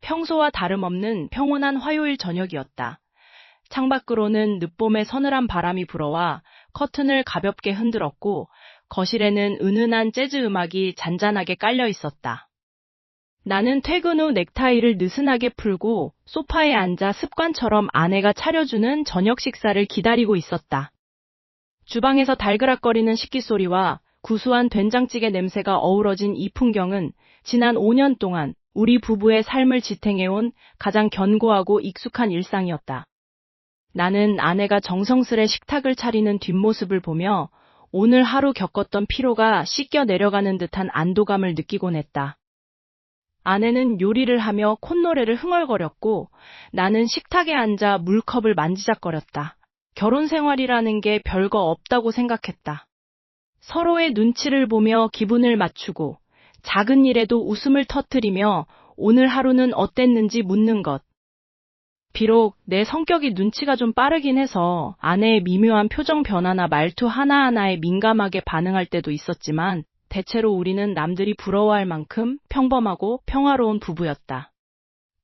평소와 다름없는 평온한 화요일 저녁이었다. 창밖으로는 늦봄의 서늘한 바람이 불어와 커튼을 가볍게 흔들었고 거실에는 은은한 재즈 음악이 잔잔하게 깔려 있었다. 나는 퇴근 후 넥타이를 느슨하게 풀고 소파에 앉아 습관처럼 아내가 차려주는 저녁 식사를 기다리고 있었다. 주방에서 달그락거리는 식기소리와 구수한 된장찌개 냄새가 어우러진 이 풍경은 지난 5년 동안 우리 부부의 삶을 지탱해온 가장 견고하고 익숙한 일상이었다. 나는 아내가 정성스레 식탁을 차리는 뒷모습을 보며 오늘 하루 겪었던 피로가 씻겨 내려가는 듯한 안도감을 느끼곤 했다. 아내는 요리를 하며 콧노래를 흥얼거렸고 나는 식탁에 앉아 물컵을 만지작거렸다. 결혼 생활이라는 게 별거 없다고 생각했다. 서로의 눈치를 보며 기분을 맞추고 작은 일에도 웃음을 터뜨리며 오늘 하루는 어땠는지 묻는 것. 비록 내 성격이 눈치가 좀 빠르긴 해서 아내의 미묘한 표정 변화나 말투 하나하나에 민감하게 반응할 때도 있었지만 대체로 우리는 남들이 부러워할 만큼 평범하고 평화로운 부부였다.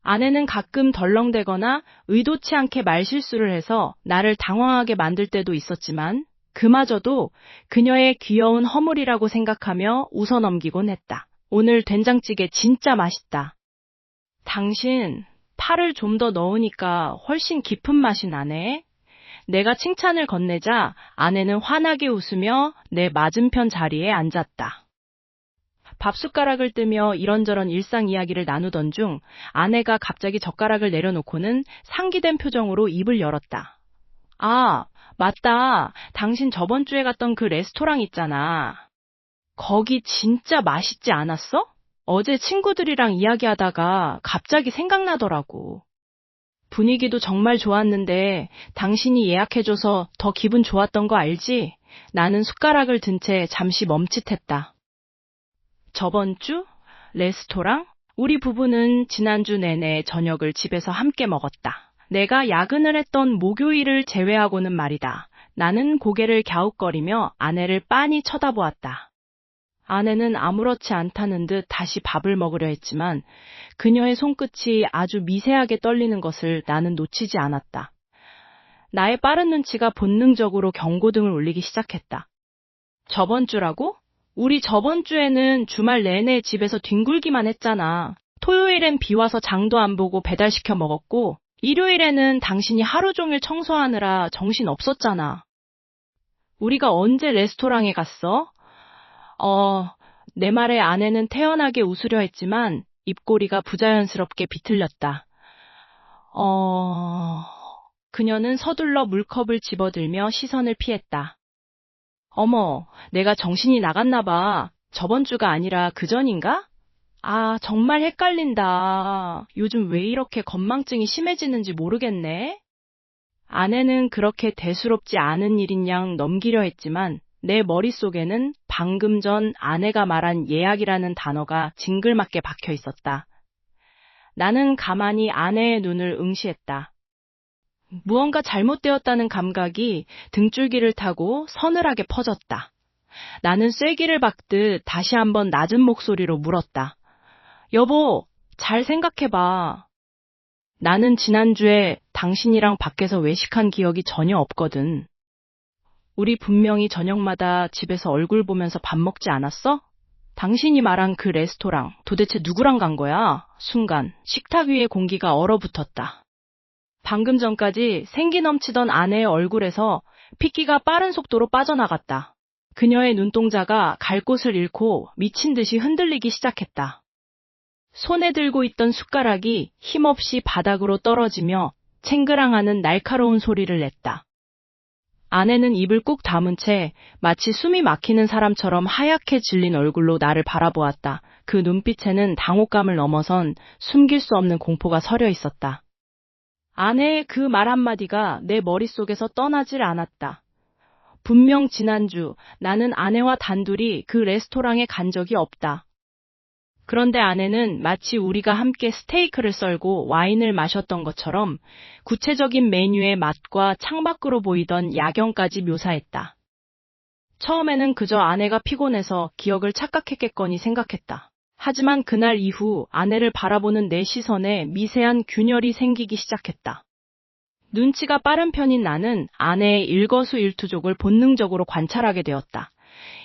아내는 가끔 덜렁대거나 의도치 않게 말실수를 해서 나를 당황하게 만들 때도 있었지만 그마저도 그녀의 귀여운 허물이라고 생각하며 웃어넘기곤 했다. 오늘 된장찌개 진짜 맛있다. 당신 파를 좀 더 넣으니까 훨씬 깊은 맛이 나네. 내가 칭찬을 건네자 아내는 환하게 웃으며 내 맞은편 자리에 앉았다. 밥숟가락을 뜨며 이런저런 일상 이야기를 나누던 중 아내가 갑자기 젓가락을 내려놓고는 상기된 표정으로 입을 열었다. 아, 맞다. 당신 저번 주에 갔던 그 레스토랑 있잖아. 거기 진짜 맛있지 않았어? 어제 친구들이랑 이야기하다가 갑자기 생각나더라고. 분위기도 정말 좋았는데 당신이 예약해줘서 더 기분 좋았던 거 알지? 나는 숟가락을 든 채 잠시 멈칫했다. 저번 주? 레스토랑? 우리 부부는 지난주 내내 저녁을 집에서 함께 먹었다. 내가 야근을 했던 목요일을 제외하고는 말이다. 나는 고개를 갸웃거리며 아내를 빤히 쳐다보았다. 아내는 아무렇지 않다는 듯 다시 밥을 먹으려 했지만 그녀의 손끝이 아주 미세하게 떨리는 것을 나는 놓치지 않았다. 나의 빠른 눈치가 본능적으로 경고등을 울리기 시작했다. 저번 주라고? 우리 저번 주에는 주말 내내 집에서 뒹굴기만 했잖아. 토요일엔 비 와서 장도 안 보고 배달시켜 먹었고 일요일에는 당신이 하루 종일 청소하느라 정신 없었잖아. 우리가 언제 레스토랑에 갔어? 내 말에 아내는 태연하게 웃으려 했지만 입꼬리가 부자연스럽게 비틀렸다. 그녀는 서둘러 물컵을 집어들며 시선을 피했다. 어머, 내가 정신이 나갔나 봐. 저번 주가 아니라 그 전인가? 아, 정말 헷갈린다. 요즘 왜 이렇게 건망증이 심해지는지 모르겠네. 아내는 그렇게 대수롭지 않은 일인 양 넘기려 했지만 내 머릿속에는 방금 전 아내가 말한 예약이라는 단어가 징글맞게 박혀 있었다. 나는 가만히 아내의 눈을 응시했다. 무언가 잘못되었다는 감각이 등줄기를 타고 서늘하게 퍼졌다. 나는 쐐기를 박듯 다시 한번 낮은 목소리로 물었다. 여보, 잘 생각해봐. 나는 지난주에 당신이랑 밖에서 외식한 기억이 전혀 없거든. 우리 분명히 저녁마다 집에서 얼굴 보면서 밥 먹지 않았어? 당신이 말한 그 레스토랑 도대체 누구랑 간 거야? 순간 식탁 위의 공기가 얼어붙었다. 방금 전까지 생기 넘치던 아내의 얼굴에서 핏기가 빠른 속도로 빠져나갔다. 그녀의 눈동자가 갈 곳을 잃고 미친 듯이 흔들리기 시작했다. 손에 들고 있던 숟가락이 힘없이 바닥으로 떨어지며 챙그랑하는 날카로운 소리를 냈다. 아내는 입을 꾹 다문 채 마치 숨이 막히는 사람처럼 하얗게 질린 얼굴로 나를 바라보았다. 그 눈빛에는 당혹감을 넘어선 숨길 수 없는 공포가 서려 있었다. 아내의 그 말 한마디가 내 머릿속에서 떠나질 않았다. 분명 지난주 나는 아내와 단둘이 그 레스토랑에 간 적이 없다. 그런데 아내는 마치 우리가 함께 스테이크를 썰고 와인을 마셨던 것처럼 구체적인 메뉴의 맛과 창밖으로 보이던 야경까지 묘사했다. 처음에는 그저 아내가 피곤해서 기억을 착각했겠거니 생각했다. 하지만 그날 이후 아내를 바라보는 내 시선에 미세한 균열이 생기기 시작했다. 눈치가 빠른 편인 나는 아내의 일거수일투족을 본능적으로 관찰하게 되었다.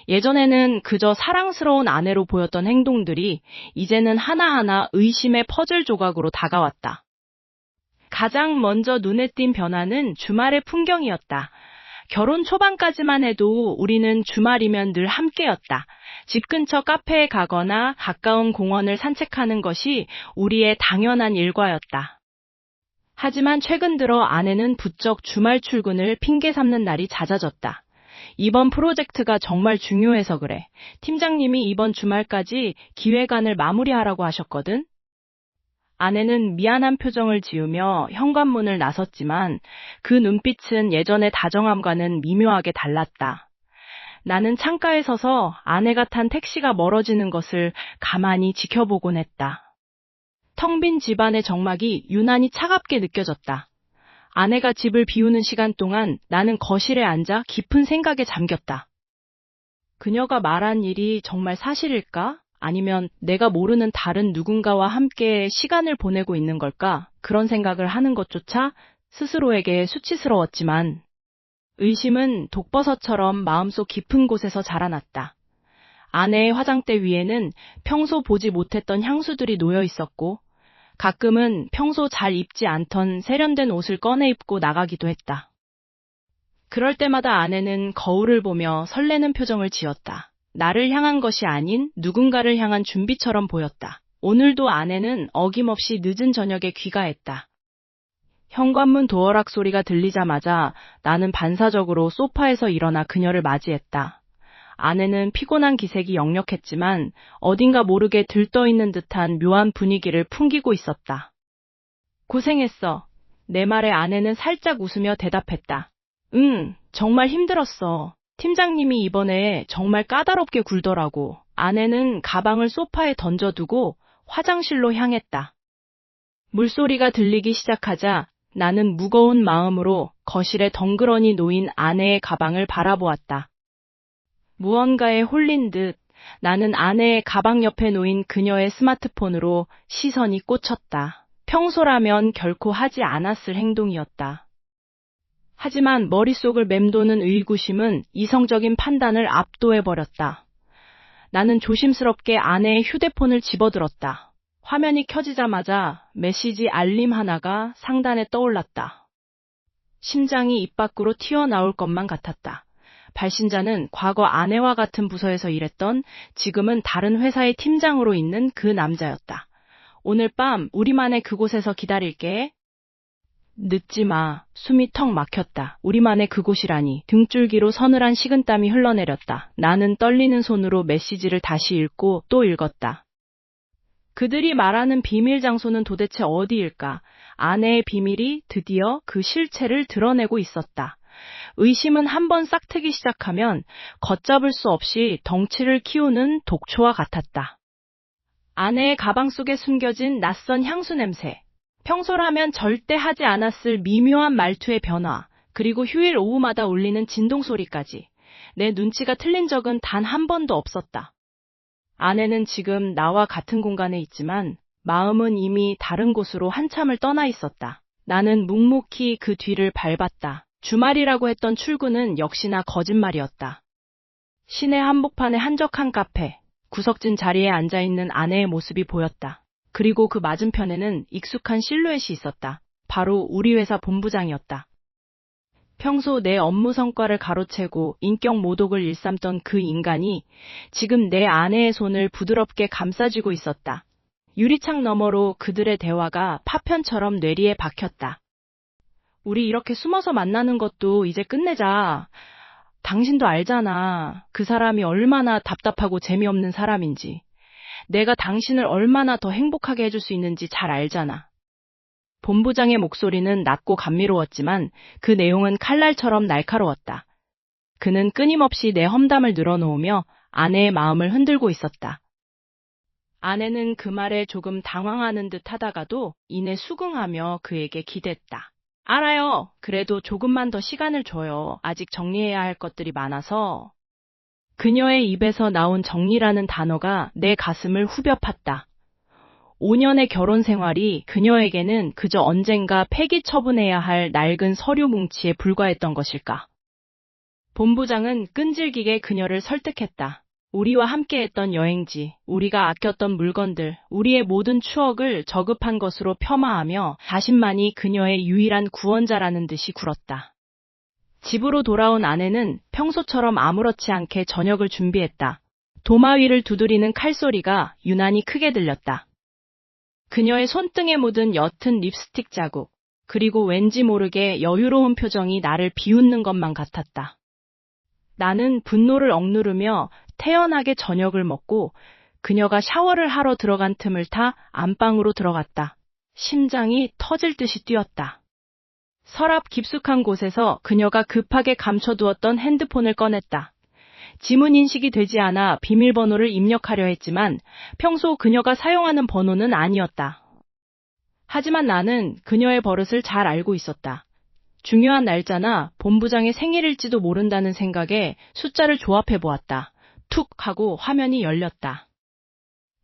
예전에는 그저 사랑스러운 아내로 보였던 행동들이 이제는 하나하나 의심의 퍼즐 조각으로 다가왔다. 가장 먼저 눈에 띈 변화는 주말의 풍경이었다. 결혼 초반까지만 해도 우리는 주말이면 늘 함께였다. 집 근처 카페에 가거나 가까운 공원을 산책하는 것이 우리의 당연한 일과였다. 하지만 최근 들어 아내는 부쩍 주말 출근을 핑계 삼는 날이 잦아졌다. 이번 프로젝트가 정말 중요해서 그래. 팀장님이 이번 주말까지 기획안을 마무리하라고 하셨거든. 아내는 미안한 표정을 지으며 현관문을 나섰지만 그 눈빛은 예전의 다정함과는 미묘하게 달랐다. 나는 창가에 서서 아내가 탄 택시가 멀어지는 것을 가만히 지켜보곤 했다. 텅 빈 집안의 정막이 유난히 차갑게 느껴졌다. 아내가 집을 비우는 시간 동안 나는 거실에 앉아 깊은 생각에 잠겼다. 그녀가 말한 일이 정말 사실일까? 아니면 내가 모르는 다른 누군가와 함께 시간을 보내고 있는 걸까? 그런 생각을 하는 것조차 스스로에게 수치스러웠지만 의심은 독버섯처럼 마음속 깊은 곳에서 자라났다. 아내의 화장대 위에는 평소 보지 못했던 향수들이 놓여 있었고 가끔은 평소 잘 입지 않던 세련된 옷을 꺼내 입고 나가기도 했다. 그럴 때마다 아내는 거울을 보며 설레는 표정을 지었다. 나를 향한 것이 아닌 누군가를 향한 준비처럼 보였다. 오늘도 아내는 어김없이 늦은 저녁에 귀가했다. 현관문 도어락 소리가 들리자마자 나는 반사적으로 소파에서 일어나 그녀를 맞이했다. 아내는 피곤한 기색이 역력했지만 어딘가 모르게 들떠있는 듯한 묘한 분위기를 풍기고 있었다. 고생했어. 내 말에 아내는 살짝 웃으며 대답했다. 응, 정말 힘들었어. 팀장님이 이번에 정말 까다롭게 굴더라고. 아내는 가방을 소파에 던져두고 화장실로 향했다. 물소리가 들리기 시작하자 나는 무거운 마음으로 거실에 덩그러니 놓인 아내의 가방을 바라보았다. 무언가에 홀린 듯 나는 아내의 가방 옆에 놓인 그녀의 스마트폰으로 시선이 꽂혔다. 평소라면 결코 하지 않았을 행동이었다. 하지만 머릿속을 맴도는 의구심은 이성적인 판단을 압도해버렸다. 나는 조심스럽게 아내의 휴대폰을 집어들었다. 화면이 켜지자마자 메시지 알림 하나가 상단에 떠올랐다. 심장이 입 밖으로 튀어나올 것만 같았다. 발신자는 과거 아내와 같은 부서에서 일했던 지금은 다른 회사의 팀장으로 있는 그 남자였다. 오늘 밤 우리만의 그곳에서 기다릴게. 늦지 마. 숨이 턱 막혔다. 우리만의 그곳이라니. 등줄기로 서늘한 식은땀이 흘러내렸다. 나는 떨리는 손으로 메시지를 다시 읽고 또 읽었다. 그들이 말하는 비밀 장소는 도대체 어디일까? 아내의 비밀이 드디어 그 실체를 드러내고 있었다. 의심은 한번 싹트기 시작하면 걷잡을 수 없이 덩치를 키우는 독초와 같았다. 아내의 가방 속에 숨겨진 낯선 향수 냄새. 평소라면 절대 하지 않았을 미묘한 말투의 변화, 그리고 휴일 오후마다 울리는 진동소리까지. 내 눈치가 틀린 적은 단 한 번도 없었다. 아내는 지금 나와 같은 공간에 있지만 마음은 이미 다른 곳으로 한참을 떠나 있었다. 나는 묵묵히 그 뒤를 밟았다. 주말이라고 했던 출근은 역시나 거짓말이었다. 시내 한복판의 한적한 카페, 구석진 자리에 앉아있는 아내의 모습이 보였다. 그리고 그 맞은편에는 익숙한 실루엣이 있었다. 바로 우리 회사 본부장이었다. 평소 내 업무 성과를 가로채고 인격 모독을 일삼던 그 인간이 지금 내 아내의 손을 부드럽게 감싸쥐고 있었다. 유리창 너머로 그들의 대화가 파편처럼 뇌리에 박혔다. 우리 이렇게 숨어서 만나는 것도 이제 끝내자. 당신도 알잖아. 그 사람이 얼마나 답답하고 재미없는 사람인지. 내가 당신을 얼마나 더 행복하게 해줄 수 있는지 잘 알잖아. 본부장의 목소리는 낮고 감미로웠지만 그 내용은 칼날처럼 날카로웠다. 그는 끊임없이 내 험담을 늘어놓으며 아내의 마음을 흔들고 있었다. 아내는 그 말에 조금 당황하는 듯 하다가도 이내 수긍하며 그에게 기댔다. 알아요. 그래도 조금만 더 시간을 줘요. 아직 정리해야 할 것들이 많아서. 그녀의 입에서 나온 정리라는 단어가 내 가슴을 후벼 팠다. 5년의 결혼 생활이 그녀에게는 그저 언젠가 폐기 처분해야 할 낡은 서류 뭉치에 불과했던 것일까? 본부장은 끈질기게 그녀를 설득했다. 우리와 함께했던 여행지, 우리가 아꼈던 물건들, 우리의 모든 추억을 저급한 것으로 폄하하며 자신만이 그녀의 유일한 구원자라는 듯이 굴었다. 집으로 돌아온 아내는 평소처럼 아무렇지 않게 저녁을 준비했다. 도마 위를 두드리는 칼소리가 유난히 크게 들렸다. 그녀의 손등에 묻은 옅은 립스틱 자국, 그리고 왠지 모르게 여유로운 표정이 나를 비웃는 것만 같았다. 나는 분노를 억누르며 태연하게 저녁을 먹고 그녀가 샤워를 하러 들어간 틈을 타 안방으로 들어갔다. 심장이 터질 듯이 뛰었다. 서랍 깊숙한 곳에서 그녀가 급하게 감춰두었던 핸드폰을 꺼냈다. 지문 인식이 되지 않아 비밀번호를 입력하려 했지만 평소 그녀가 사용하는 번호는 아니었다. 하지만 나는 그녀의 버릇을 잘 알고 있었다. 중요한 날짜나 본부장의 생일일지도 모른다는 생각에 숫자를 조합해 보았다. 툭 하고 화면이 열렸다.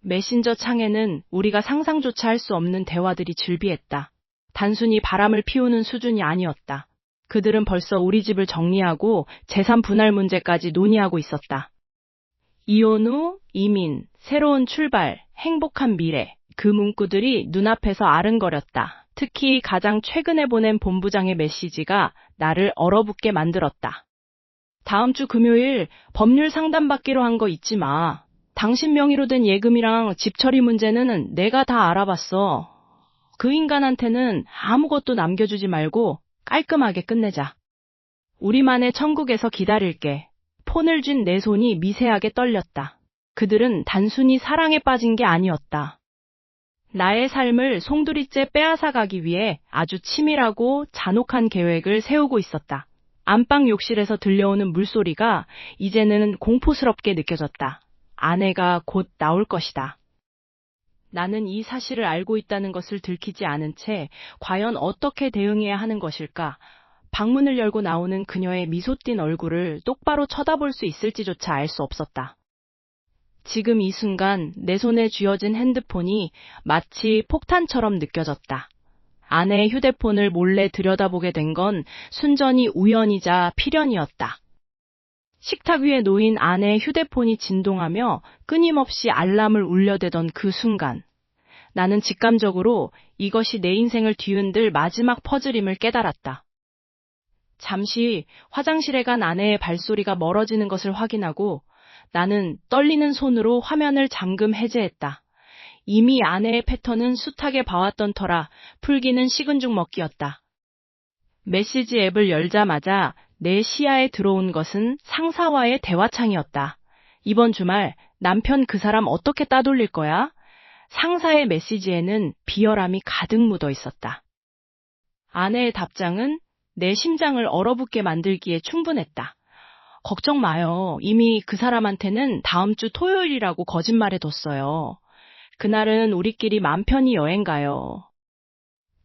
메신저 창에는 우리가 상상조차 할 수 없는 대화들이 즐비했다. 단순히 바람을 피우는 수준이 아니었다. 그들은 벌써 우리 집을 정리하고 재산 분할 문제까지 논의하고 있었다. 이혼 후, 이민, 새로운 출발, 행복한 미래, 그 문구들이 눈앞에서 아른거렸다. 특히 가장 최근에 보낸 본부장의 메시지가 나를 얼어붙게 만들었다. 다음 주 금요일 법률 상담 받기로 한 거 잊지 마. 당신 명의로 된 예금이랑 집 처리 문제는 내가 다 알아봤어. 그 인간한테는 아무것도 남겨주지 말고 깔끔하게 끝내자. 우리만의 천국에서 기다릴게. 폰을 쥔 내 손이 미세하게 떨렸다. 그들은 단순히 사랑에 빠진 게 아니었다. 나의 삶을 송두리째 빼앗아가기 위해 아주 치밀하고 잔혹한 계획을 세우고 있었다. 안방 욕실에서 들려오는 물소리가 이제는 공포스럽게 느껴졌다. 아내가 곧 나올 것이다. 나는 이 사실을 알고 있다는 것을 들키지 않은 채 과연 어떻게 대응해야 하는 것일까? 방문을 열고 나오는 그녀의 미소 띤 얼굴을 똑바로 쳐다볼 수 있을지조차 알 수 없었다. 지금 이 순간 내 손에 쥐어진 핸드폰이 마치 폭탄처럼 느껴졌다. 아내의 휴대폰을 몰래 들여다보게 된 건 순전히 우연이자 필연이었다. 식탁 위에 놓인 아내의 휴대폰이 진동하며 끊임없이 알람을 울려대던 그 순간, 나는 직감적으로 이것이 내 인생을 뒤흔들 마지막 퍼즐임을 깨달았다. 잠시 화장실에 간 아내의 발소리가 멀어지는 것을 확인하고 나는 떨리는 손으로 화면을 잠금 해제했다. 이미 아내의 패턴은 숱하게 봐왔던 터라 풀기는 식은 죽 먹기였다. 메시지 앱을 열자마자 내 시야에 들어온 것은 상사와의 대화창이었다. 이번 주말 남편 그 사람 어떻게 따돌릴 거야? 상사의 메시지에는 비열함이 가득 묻어 있었다. 아내의 답장은 내 심장을 얼어붙게 만들기에 충분했다. 걱정 마요. 이미 그 사람한테는 다음 주 토요일이라고 거짓말해뒀어요. 그날은 우리끼리 맘 편히 여행 가요.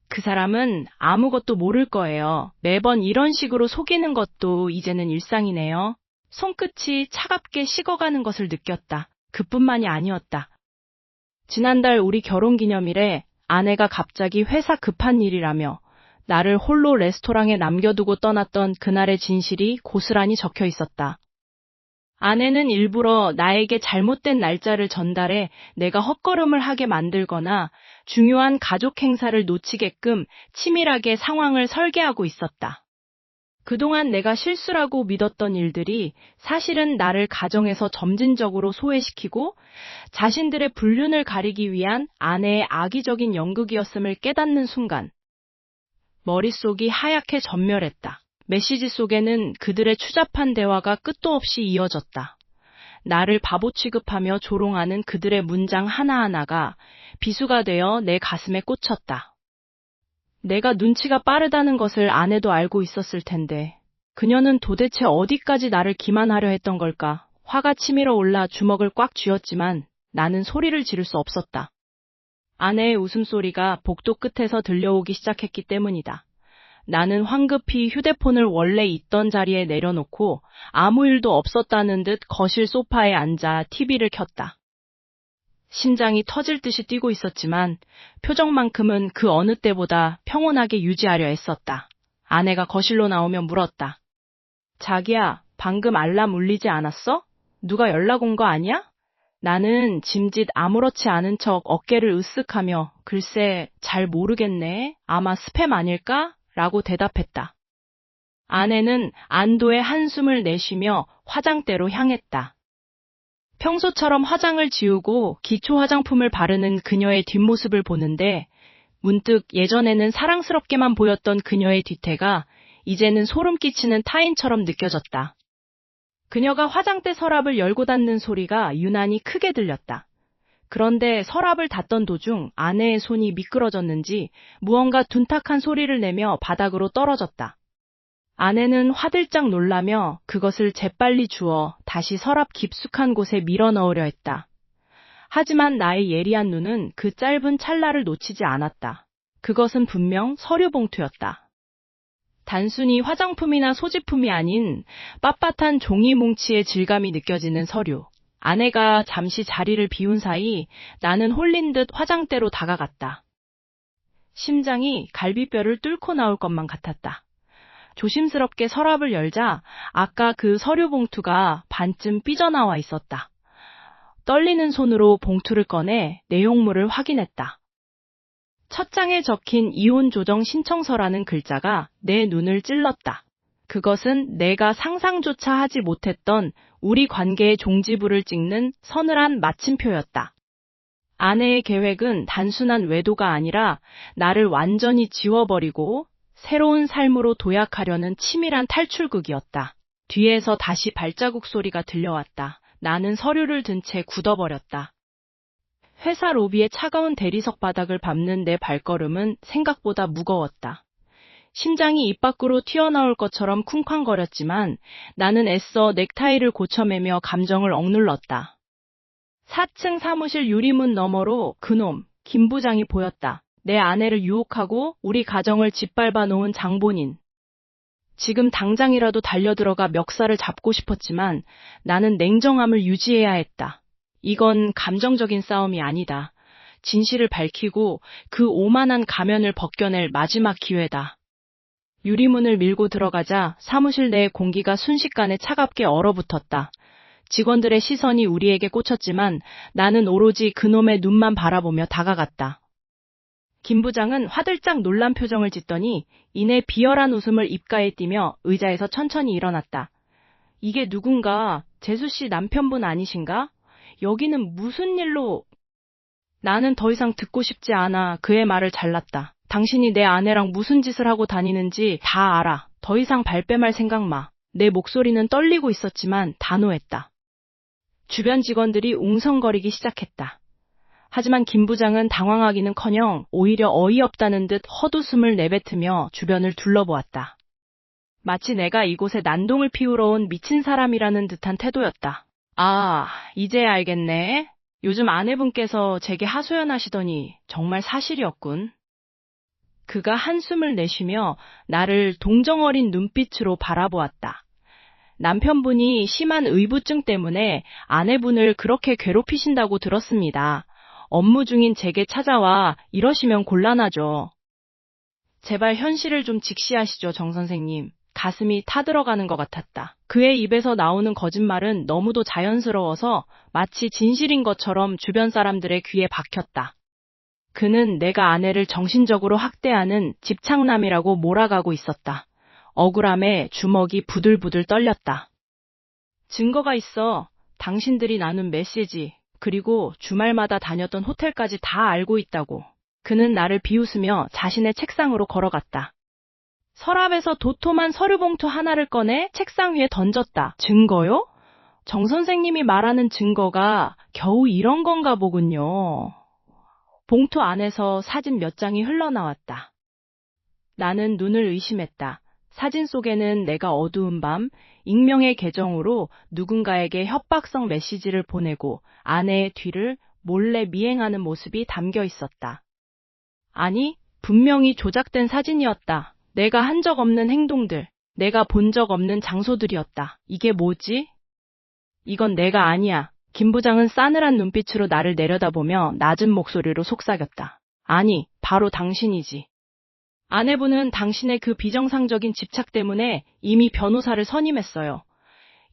그 사람은 아무것도 모를 거예요. 매번 이런 식으로 속이는 것도 이제는 일상이네요. 손끝이 차갑게 식어가는 것을 느꼈다. 그뿐만이 아니었다. 지난달 우리 결혼기념일에 아내가 갑자기 회사 급한 일이라며 나를 홀로 레스토랑에 남겨두고 떠났던 그날의 진실이 고스란히 적혀 있었다. 아내는 일부러 나에게 잘못된 날짜를 전달해 내가 헛걸음을 하게 만들거나 중요한 가족 행사를 놓치게끔 치밀하게 상황을 설계하고 있었다. 그동안 내가 실수라고 믿었던 일들이 사실은 나를 가정에서 점진적으로 소외시키고 자신들의 불륜을 가리기 위한 아내의 악의적인 연극이었음을 깨닫는 순간, 머릿속이 하얗게 전멸했다. 메시지 속에는 그들의 추잡한 대화가 끝도 없이 이어졌다. 나를 바보 취급하며 조롱하는 그들의 문장 하나하나가 비수가 되어 내 가슴에 꽂혔다. 내가 눈치가 빠르다는 것을 아내도 알고 있었을 텐데 그녀는 도대체 어디까지 나를 기만하려 했던 걸까? 화가 치밀어 올라 주먹을 꽉 쥐었지만 나는 소리를 지를 수 없었다. 아내의 웃음소리가 복도 끝에서 들려오기 시작했기 때문이다. 나는 황급히 휴대폰을 원래 있던 자리에 내려놓고 아무 일도 없었다는 듯 거실 소파에 앉아 TV를 켰다. 심장이 터질 듯이 뛰고 있었지만 표정만큼은 그 어느 때보다 평온하게 유지하려 애썼다. 아내가 거실로 나오며 물었다. 자기야, 방금 알람 울리지 않았어? 누가 연락 온 거 아니야? 나는 짐짓 아무렇지 않은 척 어깨를 으쓱하며 글쎄 잘 모르겠네. 아마 스팸 아닐까? 라고 대답했다. 아내는 안도의 한숨을 내쉬며 화장대로 향했다. 평소처럼 화장을 지우고 기초 화장품을 바르는 그녀의 뒷모습을 보는데 문득 예전에는 사랑스럽게만 보였던 그녀의 뒤태가 이제는 소름 끼치는 타인처럼 느껴졌다. 그녀가 화장대 서랍을 열고 닫는 소리가 유난히 크게 들렸다. 그런데 서랍을 닫던 도중 아내의 손이 미끄러졌는지 무언가 둔탁한 소리를 내며 바닥으로 떨어졌다. 아내는 화들짝 놀라며 그것을 재빨리 주워 다시 서랍 깊숙한 곳에 밀어 넣으려 했다. 하지만 나의 예리한 눈은 그 짧은 찰나를 놓치지 않았다. 그것은 분명 서류 봉투였다. 단순히 화장품이나 소지품이 아닌 빳빳한 종이 뭉치의 질감이 느껴지는 서류. 아내가 잠시 자리를 비운 사이 나는 홀린 듯 화장대로 다가갔다. 심장이 갈비뼈를 뚫고 나올 것만 같았다. 조심스럽게 서랍을 열자 아까 그 서류 봉투가 반쯤 삐져나와 있었다. 떨리는 손으로 봉투를 꺼내 내용물을 확인했다. 첫 장에 적힌 이혼 조정 신청서라는 글자가 내 눈을 찔렀다. 그것은 내가 상상조차 하지 못했던 우리 관계의 종지부를 찍는 서늘한 마침표였다. 아내의 계획은 단순한 외도가 아니라 나를 완전히 지워버리고 새로운 삶으로 도약하려는 치밀한 탈출극이었다. 뒤에서 다시 발자국 소리가 들려왔다. 나는 서류를 든 채 굳어버렸다. 회사 로비의 차가운 대리석 바닥을 밟는 내 발걸음은 생각보다 무거웠다. 심장이 입 밖으로 튀어나올 것처럼 쿵쾅거렸지만 나는 애써 넥타이를 고쳐매며 감정을 억눌렀다. 4층 사무실 유리문 너머로 그놈, 김 부장이 보였다. 내 아내를 유혹하고 우리 가정을 짓밟아 놓은 장본인. 지금 당장이라도 달려들어가 멱살을 잡고 싶었지만 나는 냉정함을 유지해야 했다. 이건 감정적인 싸움이 아니다. 진실을 밝히고 그 오만한 가면을 벗겨낼 마지막 기회다. 유리문을 밀고 들어가자 사무실 내 공기가 순식간에 차갑게 얼어붙었다. 직원들의 시선이 우리에게 꽂혔지만 나는 오로지 그놈의 눈만 바라보며 다가갔다. 김 부장은 화들짝 놀란 표정을 짓더니 이내 비열한 웃음을 입가에 띠며 의자에서 천천히 일어났다. 이게 누군가? 재수 씨 남편분 아니신가? 여기는 무슨 일로... 나는 더 이상 듣고 싶지 않아 그의 말을 잘랐다. 당신이 내 아내랑 무슨 짓을 하고 다니는지 다 알아. 더 이상 발뺌할 생각 마. 내 목소리는 떨리고 있었지만 단호했다. 주변 직원들이 웅성거리기 시작했다. 하지만 김 부장은 당황하기는커녕 오히려 어이없다는 듯 헛웃음을 내뱉으며 주변을 둘러보았다. 마치 내가 이곳에 난동을 피우러 온 미친 사람이라는 듯한 태도였다. 아, 이제 알겠네. 요즘 아내분께서 제게 하소연하시더니 정말 사실이었군. 그가 한숨을 내쉬며 나를 동정어린 눈빛으로 바라보았다. 남편분이 심한 의부증 때문에 아내분을 그렇게 괴롭히신다고 들었습니다. 업무 중인 제게 찾아와 이러시면 곤란하죠. 제발 현실을 좀 직시하시죠, 정 선생님. 가슴이 타들어가는 것 같았다. 그의 입에서 나오는 거짓말은 너무도 자연스러워서 마치 진실인 것처럼 주변 사람들의 귀에 박혔다. 그는 내가 아내를 정신적으로 학대하는 집착남이라고 몰아가고 있었다. 억울함에 주먹이 부들부들 떨렸다. 증거가 있어. 당신들이 나눈 메시지, 그리고 주말마다 다녔던 호텔까지 다 알고 있다고. 그는 나를 비웃으며 자신의 책상으로 걸어갔다. 서랍에서 도톰한 서류 봉투 하나를 꺼내 책상 위에 던졌다. 증거요? 정 선생님이 말하는 증거가 겨우 이런 건가 보군요. 봉투 안에서 사진 몇 장이 흘러나왔다. 나는 눈을 의심했다. 사진 속에는 내가 어두운 밤, 익명의 계정으로 누군가에게 협박성 메시지를 보내고 아내의 뒤를 몰래 미행하는 모습이 담겨 있었다. 아니, 분명히 조작된 사진이었다. 내가 한 적 없는 행동들, 내가 본 적 없는 장소들이었다. 이게 뭐지? 이건 내가 아니야. 김 부장은 싸늘한 눈빛으로 나를 내려다보며 낮은 목소리로 속삭였다. 아니, 바로 당신이지. 아내분은 당신의 그 비정상적인 집착 때문에 이미 변호사를 선임했어요.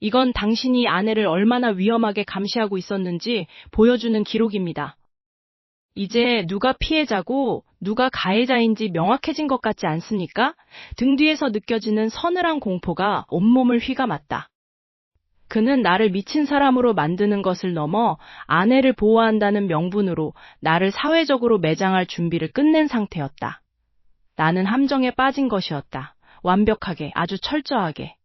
이건 당신이 아내를 얼마나 위험하게 감시하고 있었는지 보여주는 기록입니다. 이제 누가 피해자고 누가 가해자인지 명확해진 것 같지 않습니까? 등 뒤에서 느껴지는 서늘한 공포가 온몸을 휘감았다. 그는 나를 미친 사람으로 만드는 것을 넘어 아내를 보호한다는 명분으로 나를 사회적으로 매장할 준비를 끝낸 상태였다. 나는 함정에 빠진 것이었다. 완벽하게, 아주 철저하게.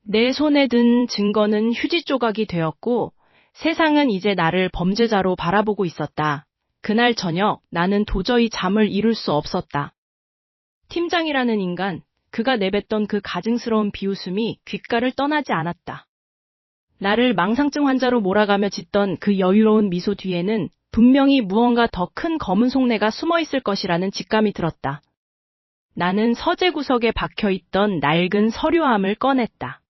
내 손에 든 증거는 휴지 조각이 되었고 세상은 이제 나를 범죄자로 바라보고 있었다. 그날 저녁 나는 도저히 잠을 이룰 수 없었다. 팀장이라는 인간, 그가 내뱉던 그 가증스러운 비웃음이 귓가를 떠나지 않았다. 나를 망상증 환자로 몰아가며 짓던 그 여유로운 미소 뒤에는 분명히 무언가 더 큰 검은 속내가 숨어 있을 것이라는 직감이 들었다. 나는 서재 구석에 박혀있던 낡은 서류함을 꺼냈다.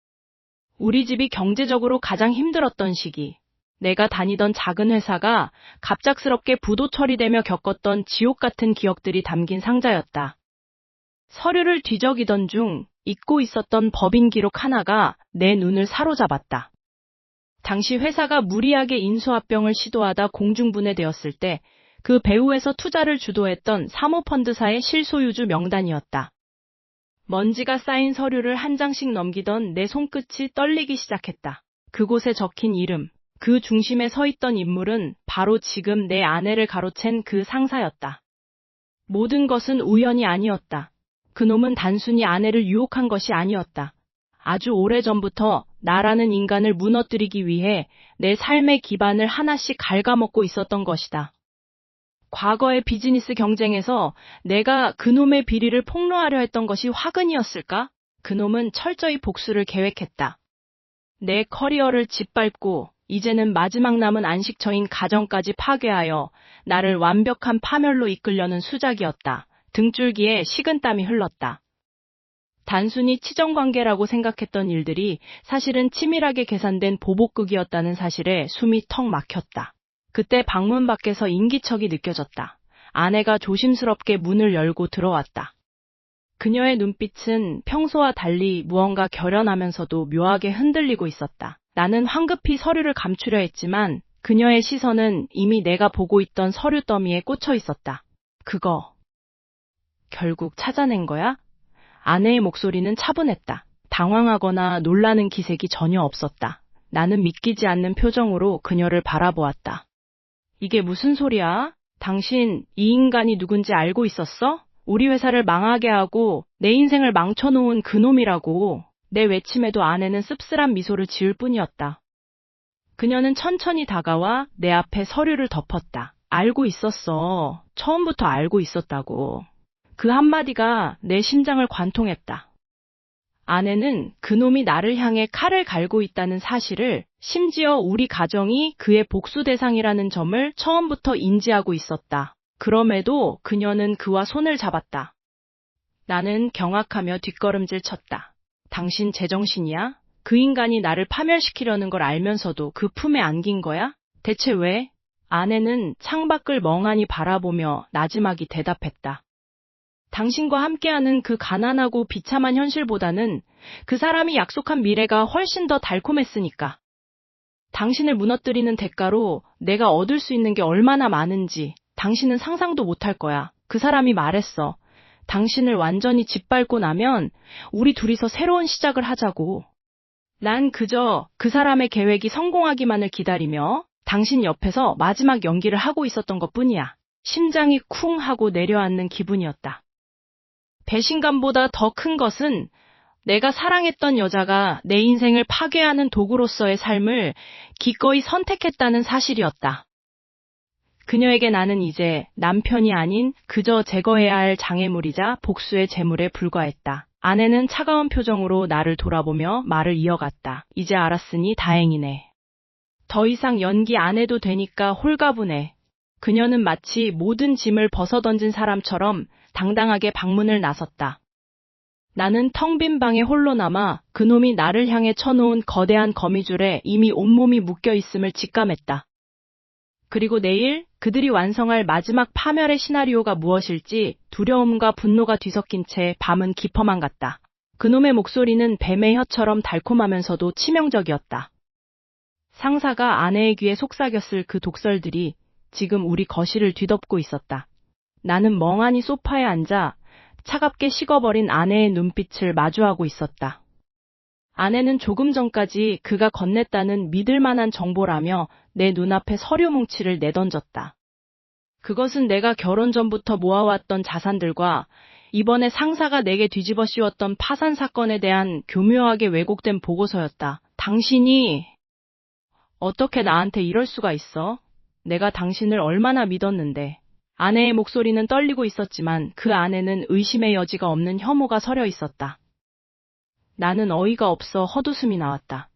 우리 집이 경제적으로 가장 힘들었던 시기, 내가 다니던 작은 회사가 갑작스럽게 부도 처리되며 겪었던 지옥 같은 기억들이 담긴 상자였다. 서류를 뒤적이던 중 잊고 있었던 법인 기록 하나가 내 눈을 사로잡았다. 당시 회사가 무리하게 인수합병을 시도하다 공중분해되었을 때 그 배후에서 투자를 주도했던 사모펀드사의 실소유주 명단이었다. 먼지가 쌓인 서류를 한 장씩 넘기던 내 손끝이 떨리기 시작했다. 그곳에 적힌 이름, 그 중심에 서 있던 인물은 바로 지금 내 아내를 가로챈 그 상사였다. 모든 것은 우연이 아니었다. 그놈은 단순히 아내를 유혹한 것이 아니었다. 아주 오래전부터 나라는 인간을 무너뜨리기 위해 내 삶의 기반을 하나씩 갉아먹고 있었던 것이다. 과거의 비즈니스 경쟁에서 내가 그놈의 비리를 폭로하려 했던 것이 화근이었을까? 그놈은 철저히 복수를 계획했다. 내 커리어를 짓밟고 이제는 마지막 남은 안식처인 가정까지 파괴하여 나를 완벽한 파멸로 이끌려는 수작이었다. 등줄기에 식은땀이 흘렀다. 단순히 치정관계라고 생각했던 일들이 사실은 치밀하게 계산된 보복극이었다는 사실에 숨이 턱 막혔다. 그때 방문 밖에서 인기척이 느껴졌다. 아내가 조심스럽게 문을 열고 들어왔다. 그녀의 눈빛은 평소와 달리 무언가 결연하면서도 묘하게 흔들리고 있었다. 나는 황급히 서류를 감추려 했지만 그녀의 시선은 이미 내가 보고 있던 서류 더미에 꽂혀 있었다. 그거 결국 찾아낸 거야? 아내의 목소리는 차분했다. 당황하거나 놀라는 기색이 전혀 없었다. 나는 믿기지 않는 표정으로 그녀를 바라보았다. 이게 무슨 소리야? 당신 이 인간이 누군지 알고 있었어? 우리 회사를 망하게 하고 내 인생을 망쳐놓은 그놈이라고. 내 외침에도 아내는 씁쓸한 미소를 지을 뿐이었다. 그녀는 천천히 다가와 내 앞에 서류를 덮었다. 알고 있었어. 처음부터 알고 있었다고. 그 한마디가 내 심장을 관통했다. 아내는 그놈이 나를 향해 칼을 갈고 있다는 사실을, 심지어 우리 가정이 그의 복수 대상이라는 점을 처음부터 인지하고 있었다. 그럼에도 그녀는 그와 손을 잡았다. 나는 경악하며 뒷걸음질 쳤다. 당신 제정신이야? 그 인간이 나를 파멸시키려는 걸 알면서도 그 품에 안긴 거야? 대체 왜? 아내는 창밖을 멍하니 바라보며 나지막이 대답했다. 당신과 함께하는 그 가난하고 비참한 현실보다는 그 사람이 약속한 미래가 훨씬 더 달콤했으니까. 당신을 무너뜨리는 대가로 내가 얻을 수 있는 게 얼마나 많은지 당신은 상상도 못할 거야. 그 사람이 말했어. 당신을 완전히 짓밟고 나면 우리 둘이서 새로운 시작을 하자고. 난 그저 그 사람의 계획이 성공하기만을 기다리며 당신 옆에서 마지막 연기를 하고 있었던 것뿐이야. 심장이 쿵 하고 내려앉는 기분이었다. 배신감보다 더 큰 것은 내가 사랑했던 여자가 내 인생을 파괴하는 도구로서의 삶을 기꺼이 선택했다는 사실이었다. 그녀에게 나는 이제 남편이 아닌 그저 제거해야 할 장애물이자 복수의 제물에 불과했다. 아내는 차가운 표정으로 나를 돌아보며 말을 이어갔다. 이제 알았으니 다행이네. 더 이상 연기 안 해도 되니까 홀가분해. 그녀는 마치 모든 짐을 벗어던진 사람처럼 당당하게 방문을 나섰다. 나는 텅 빈 방에 홀로 남아 그놈이 나를 향해 쳐놓은 거대한 거미줄에 이미 온몸이 묶여 있음을 직감했다. 그리고 내일 그들이 완성할 마지막 파멸의 시나리오가 무엇일지 두려움과 분노가 뒤섞인 채 밤은 깊어만 갔다. 그놈의 목소리는 뱀의 혀처럼 달콤하면서도 치명적이었다. 상사가 아내의 귀에 속삭였을 그 독설들이 지금 우리 거실을 뒤덮고 있었다. 나는 멍하니 소파에 앉아 차갑게 식어버린 아내의 눈빛을 마주하고 있었다. 아내는 조금 전까지 그가 건넸다는 믿을 만한 정보라며 내 눈앞에 서류 뭉치를 내던졌다. 그것은 내가 결혼 전부터 모아왔던 자산들과 이번에 상사가 내게 뒤집어 씌웠던 파산 사건에 대한 교묘하게 왜곡된 보고서였다. 당신이 어떻게 나한테 이럴 수가 있어? 내가 당신을 얼마나 믿었는데. 아내의 목소리는 떨리고 있었지만 그 안에는 의심의 여지가 없는 혐오가 서려 있었다. 나는 어이가 없어 헛웃음이 나왔다.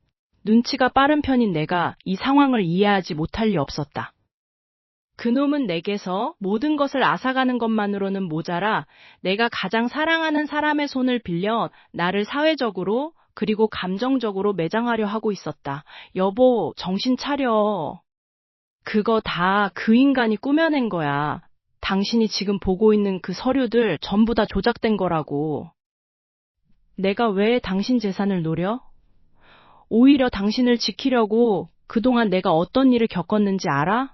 눈치가 빠른 편인 내가 이 상황을 이해하지 못할 리 없었다. 그놈은 내게서 모든 것을 앗아가는 것만으로는 모자라 내가 가장 사랑하는 사람의 손을 빌려 나를 사회적으로 그리고 감정적으로 매장하려 하고 있었다. 여보, 정신 차려. 그거 다 그 인간이 꾸며낸 거야. 당신이 지금 보고 있는 그 서류들 전부 다 조작된 거라고. 내가 왜 당신 재산을 노려? 오히려 당신을 지키려고 그동안 내가 어떤 일을 겪었는지 알아?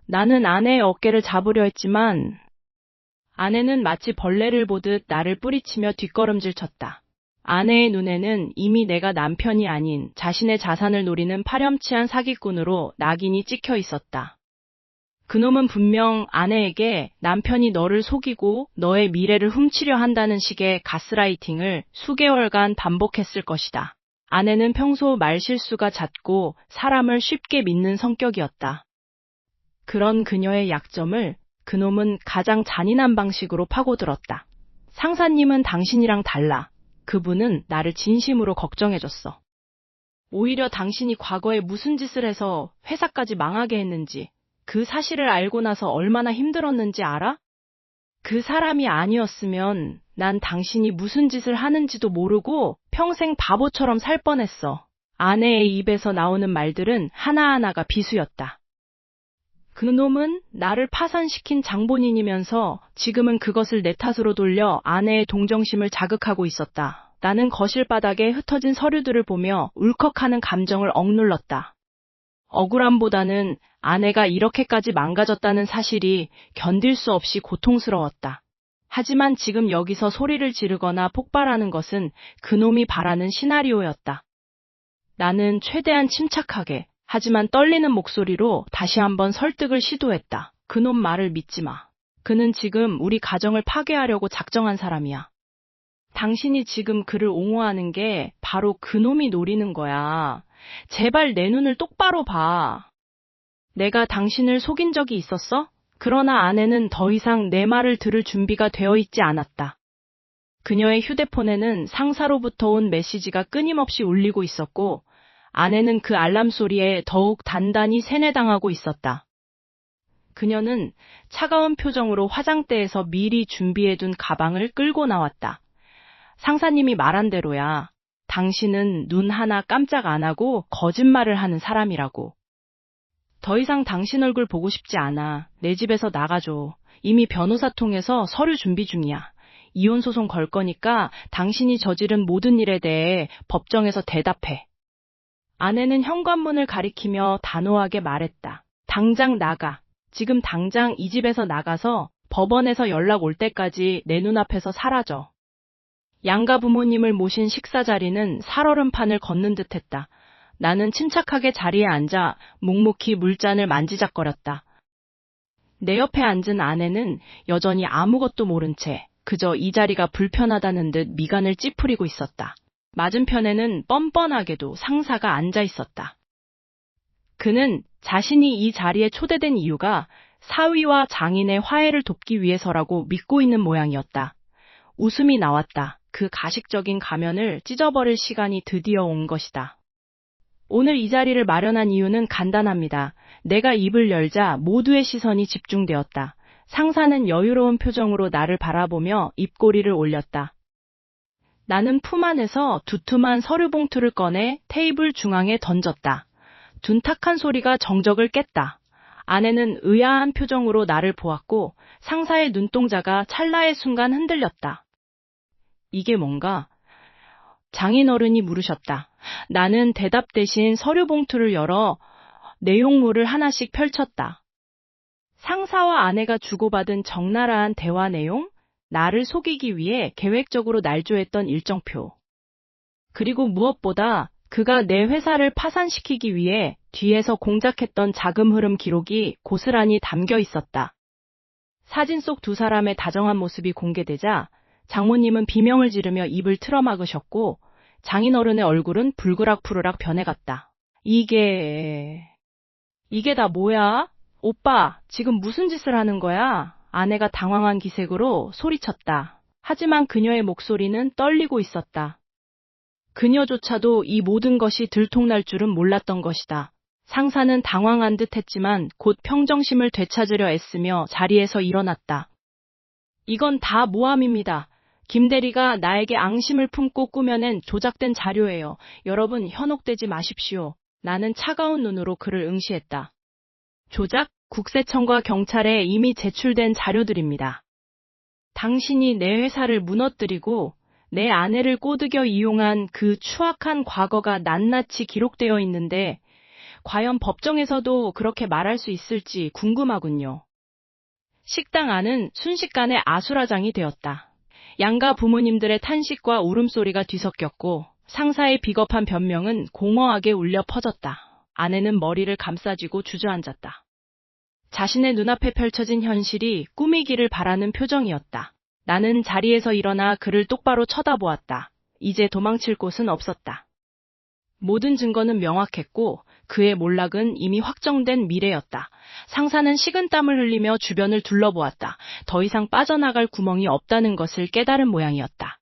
나는 아내의 어깨를 잡으려 했지만 아내는 마치 벌레를 보듯 나를 뿌리치며 뒷걸음질 쳤다. 아내의 눈에는 이미 내가 남편이 아닌 자신의 자산을 노리는 파렴치한 사기꾼으로 낙인이 찍혀 있었다. 그놈은 분명 아내에게 남편이 너를 속이고 너의 미래를 훔치려 한다는 식의 가스라이팅을 수개월간 반복했을 것이다. 아내는 평소 말실수가 잦고 사람을 쉽게 믿는 성격이었다. 그런 그녀의 약점을 그놈은 가장 잔인한 방식으로 파고들었다. 상사님은 당신이랑 달라. 그분은 나를 진심으로 걱정해줬어. 오히려 당신이 과거에 무슨 짓을 해서 회사까지 망하게 했는지, 그 사실을 알고 나서 얼마나 힘들었는지 알아? 그 사람이 아니었으면 난 당신이 무슨 짓을 하는지도 모르고 평생 바보처럼 살 뻔했어. 아내의 입에서 나오는 말들은 하나하나가 비수였다. 그놈은 나를 파산시킨 장본인이면서 지금은 그것을 내 탓으로 돌려 아내의 동정심을 자극하고 있었다. 나는 거실 바닥에 흩어진 서류들을 보며 울컥하는 감정을 억눌렀다. 억울함보다는 아내가 이렇게까지 망가졌다는 사실이 견딜 수 없이 고통스러웠다. 하지만 지금 여기서 소리를 지르거나 폭발하는 것은 그놈이 바라는 시나리오였다. 나는 최대한 침착하게, 하지만 떨리는 목소리로 다시 한번 설득을 시도했다. 그놈 말을 믿지 마. 그는 지금 우리 가정을 파괴하려고 작정한 사람이야. 당신이 지금 그를 옹호하는 게 바로 그놈이 노리는 거야. 제발 내 눈을 똑바로 봐. 내가 당신을 속인 적이 있었어? 그러나 아내는 더 이상 내 말을 들을 준비가 되어 있지 않았다. 그녀의 휴대폰에는 상사로부터 온 메시지가 끊임없이 울리고 있었고 아내는 그 알람 소리에 더욱 단단히 세뇌당하고 있었다. 그녀는 차가운 표정으로 화장대에서 미리 준비해둔 가방을 끌고 나왔다. 상사님이 말한 대로야. 당신은 눈 하나 깜짝 안 하고 거짓말을 하는 사람이라고. 더 이상 당신 얼굴 보고 싶지 않아. 내 집에서 나가줘. 이미 변호사 통해서 서류 준비 중이야. 이혼소송 걸 거니까 당신이 저지른 모든 일에 대해 법정에서 대답해. 아내는 현관문을 가리키며 단호하게 말했다. 당장 나가. 지금 당장 이 집에서 나가서 법원에서 연락 올 때까지 내 눈앞에서 사라져. 양가 부모님을 모신 식사 자리는 살얼음판을 걷는 듯했다. 나는 침착하게 자리에 앉아 묵묵히 물잔을 만지작거렸다. 내 옆에 앉은 아내는 여전히 아무것도 모른 채 그저 이 자리가 불편하다는 듯 미간을 찌푸리고 있었다. 맞은편에는 뻔뻔하게도 상사가 앉아 있었다. 그는 자신이 이 자리에 초대된 이유가 사위와 장인의 화해를 돕기 위해서라고 믿고 있는 모양이었다. 웃음이 나왔다. 그 가식적인 가면을 찢어버릴 시간이 드디어 온 것이다. 오늘 이 자리를 마련한 이유는 간단합니다. 내가 입을 열자 모두의 시선이 집중되었다. 상사는 여유로운 표정으로 나를 바라보며 입꼬리를 올렸다. 나는 품 안에서 두툼한 서류 봉투를 꺼내 테이블 중앙에 던졌다. 둔탁한 소리가 정적을 깼다. 아내는 의아한 표정으로 나를 보았고 상사의 눈동자가 찰나의 순간 흔들렸다. 이게 뭔가? 장인어른이 물으셨다. 나는 대답 대신 서류 봉투를 열어 내용물을 하나씩 펼쳤다. 상사와 아내가 주고받은 적나라한 대화 내용, 나를 속이기 위해 계획적으로 날조했던 일정표. 그리고 무엇보다 그가 내 회사를 파산시키기 위해 뒤에서 공작했던 자금 흐름 기록이 고스란히 담겨 있었다. 사진 속 두 사람의 다정한 모습이 공개되자 장모님은 비명을 지르며 입을 틀어막으셨고 장인어른의 얼굴은 불그락푸르락 변해갔다. 이게 다 뭐야? 오빠, 지금 무슨 짓을 하는 거야? 아내가 당황한 기색으로 소리쳤다. 하지만 그녀의 목소리는 떨리고 있었다. 그녀조차도 이 모든 것이 들통날 줄은 몰랐던 것이다. 상사는 당황한 듯 했지만 곧 평정심을 되찾으려 애쓰며 자리에서 일어났다. 이건 다 모함입니다. 김 대리가 나에게 앙심을 품고 꾸며낸 조작된 자료예요. 여러분, 현혹되지 마십시오. 나는 차가운 눈으로 그를 응시했다. 조작? 국세청과 경찰에 이미 제출된 자료들입니다. 당신이 내 회사를 무너뜨리고 내 아내를 꼬드겨 이용한 그 추악한 과거가 낱낱이 기록되어 있는데 과연 법정에서도 그렇게 말할 수 있을지 궁금하군요. 식당 안은 순식간에 아수라장이 되었다. 양가 부모님들의 탄식과 울음소리가 뒤섞였고 상사의 비겁한 변명은 공허하게 울려 퍼졌다. 아내는 머리를 감싸쥐고 주저앉았다. 자신의 눈앞에 펼쳐진 현실이 꿈이기를 바라는 표정이었다. 나는 자리에서 일어나 그를 똑바로 쳐다보았다. 이제 도망칠 곳은 없었다. 모든 증거는 명확했고 그의 몰락은 이미 확정된 미래였다. 상사는 식은땀을 흘리며 주변을 둘러보았다. 더 이상 빠져나갈 구멍이 없다는 것을 깨달은 모양이었다.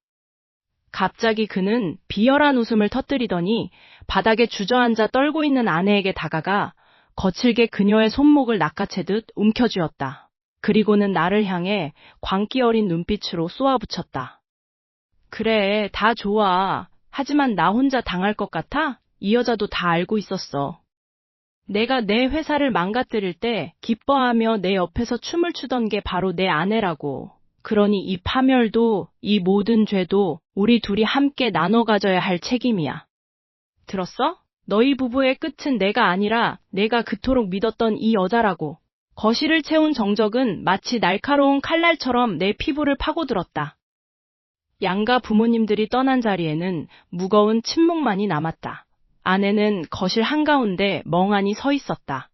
갑자기 그는 비열한 웃음을 터뜨리더니 바닥에 주저앉아 떨고 있는 아내에게 다가가 거칠게 그녀의 손목을 낚아채듯 움켜쥐었다. 그리고는 나를 향해 광기 어린 눈빛으로 쏘아붙였다. 그래, 다 좋아. 하지만 나 혼자 당할 것 같아? 이 여자도 다 알고 있었어. 내가 내 회사를 망가뜨릴 때 기뻐하며 내 옆에서 춤을 추던 게 바로 내 아내라고. 그러니 이 파멸도, 이 모든 죄도 우리 둘이 함께 나눠 가져야 할 책임이야. 들었어? 너희 부부의 끝은 내가 아니라 내가 그토록 믿었던 이 여자라고. 거실을 채운 정적은 마치 날카로운 칼날처럼 내 피부를 파고들었다. 양가 부모님들이 떠난 자리에는 무거운 침묵만이 남았다. 아내는 거실 한가운데 멍하니 서 있었다.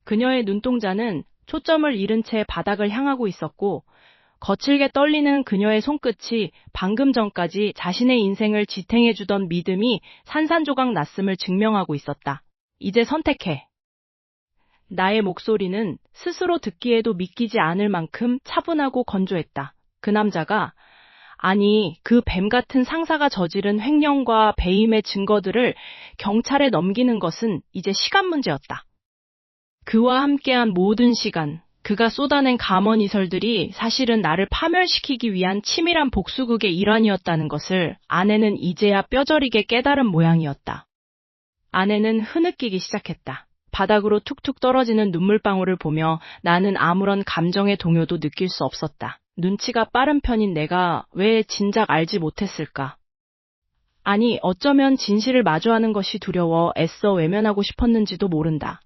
그녀의 눈동자는 초점을 잃은 채 바닥을 향하고 있었고 거칠게 떨리는 그녀의 손끝이 방금 전까지 자신의 인생을 지탱해주던 믿음이 산산조각 났음을 증명하고 있었다. 이제 선택해. 나의 목소리는 스스로 듣기에도 믿기지 않을 만큼 차분하고 건조했다. 그 남자가 아니, 그 뱀 같은 상사가 저지른 횡령과 배임의 증거들을 경찰에 넘기는 것은 이제 시간 문제였다. 그와 함께한 모든 시간, 그가 쏟아낸 감언이설들이 사실은 나를 파멸시키기 위한 치밀한 복수극의 일환이었다는 것을 아내는 이제야 뼈저리게 깨달은 모양이었다. 아내는 흐느끼기 시작했다. 바닥으로 툭툭 떨어지는 눈물방울을 보며 나는 아무런 감정의 동요도 느낄 수 없었다. 눈치가 빠른 편인 내가 왜 진작 알지 못했을까? 아니, 어쩌면 진실을 마주하는 것이 두려워 애써 외면하고 싶었는지도 모른다.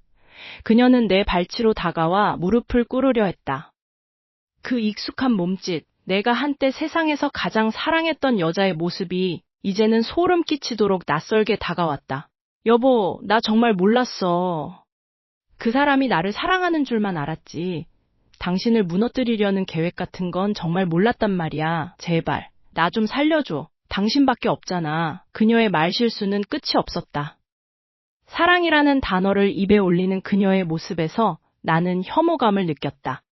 그녀는 내 발치로 다가와 무릎을 꿇으려 했다. 그 익숙한 몸짓, 내가 한때 세상에서 가장 사랑했던 여자의 모습이 이제는 소름 끼치도록 낯설게 다가왔다. 여보, 나 정말 몰랐어. 그 사람이 나를 사랑하는 줄만 알았지. 당신을 무너뜨리려는 계획 같은 건 정말 몰랐단 말이야. 제발, 나 좀 살려줘. 당신밖에 없잖아. 그녀의 말실수는 끝이 없었다. 사랑이라는 단어를 입에 올리는 그녀의 모습에서 나는 혐오감을 느꼈다.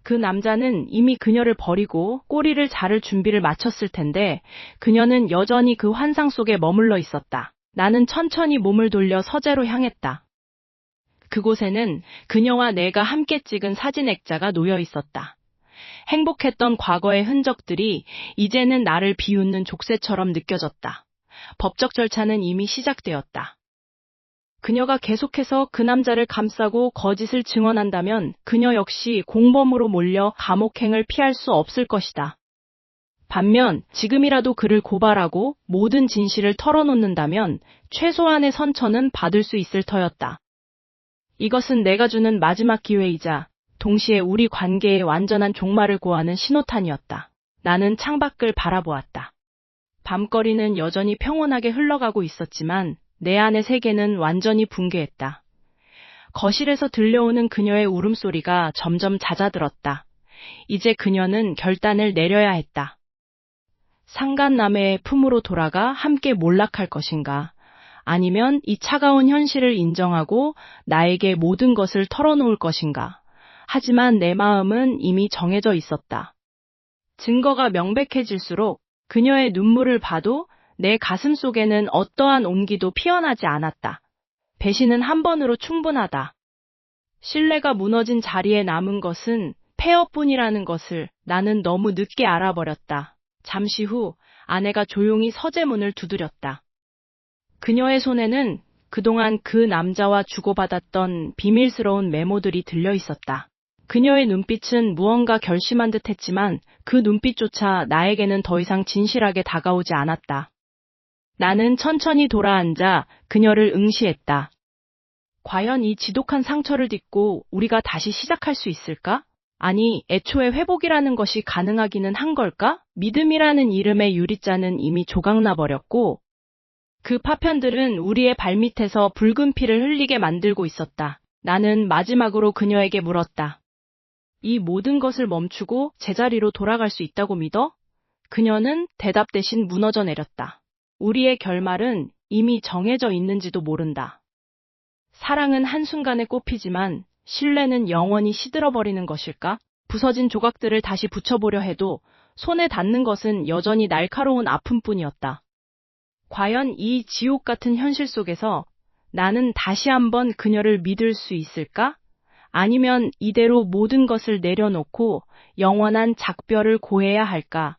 그 남자는 이미 그녀를 버리고 꼬리를 자를 준비를 마쳤을 텐데 그녀는 여전히 그 환상 속에 머물러 있었다. 나는 천천히 몸을 돌려 서재로 향했다. 그곳에는 그녀와 내가 함께 찍은 사진 액자가 놓여 있었다. 행복했던 과거의 흔적들이 이제는 나를 비웃는 족쇄처럼 느껴졌다. 법적 절차는 이미 시작되었다. 그녀가 계속해서 그 남자를 감싸고 거짓을 증언한다면 그녀 역시 공범으로 몰려 감옥행을 피할 수 없을 것이다. 반면 지금이라도 그를 고발하고 모든 진실을 털어놓는다면 최소한의 선처는 받을 수 있을 터였다. 이것은 내가 주는 마지막 기회이자 동시에 우리 관계의 완전한 종말을 고하는 신호탄이었다. 나는 창밖을 바라보았다. 밤거리는 여전히 평온하게 흘러가고 있었지만 내 안의 세계는 완전히 붕괴했다. 거실에서 들려오는 그녀의 울음소리가 점점 잦아들었다. 이제 그녀는 결단을 내려야 했다. 상간남의 품으로 돌아가 함께 몰락할 것인가? 아니면 이 차가운 현실을 인정하고 나에게 모든 것을 털어놓을 것인가? 하지만 내 마음은 이미 정해져 있었다. 증거가 명백해질수록 그녀의 눈물을 봐도 내 가슴 속에는 어떠한 온기도 피어나지 않았다. 배신은 한 번으로 충분하다. 신뢰가 무너진 자리에 남은 것은 폐허뿐이라는 것을 나는 너무 늦게 알아버렸다. 잠시 후 아내가 조용히 서재문을 두드렸다. 그녀의 손에는 그동안 그 남자와 주고받았던 비밀스러운 메모들이 들려 있었다. 그녀의 눈빛은 무언가 결심한 듯 했지만 그 눈빛조차 나에게는 더 이상 진실하게 다가오지 않았다. 나는 천천히 돌아앉아 그녀를 응시했다. 과연 이 지독한 상처를 딛고 우리가 다시 시작할 수 있을까? 아니, 애초에 회복이라는 것이 가능하기는 한 걸까? 믿음이라는 이름의 유리잔은 이미 조각나버렸고 그 파편들은 우리의 발밑에서 붉은 피를 흘리게 만들고 있었다. 나는 마지막으로 그녀에게 물었다. 이 모든 것을 멈추고 제자리로 돌아갈 수 있다고 믿어? 그녀는 대답 대신 무너져 내렸다. 우리의 결말은 이미 정해져 있는지도 모른다. 사랑은 한순간에 꽃피지만 신뢰는 영원히 시들어버리는 것일까? 부서진 조각들을 다시 붙여보려 해도 손에 닿는 것은 여전히 날카로운 아픔뿐이었다. 과연 이 지옥 같은 현실 속에서 나는 다시 한번 그녀를 믿을 수 있을까? 아니면 이대로 모든 것을 내려놓고 영원한 작별을 고해야 할까?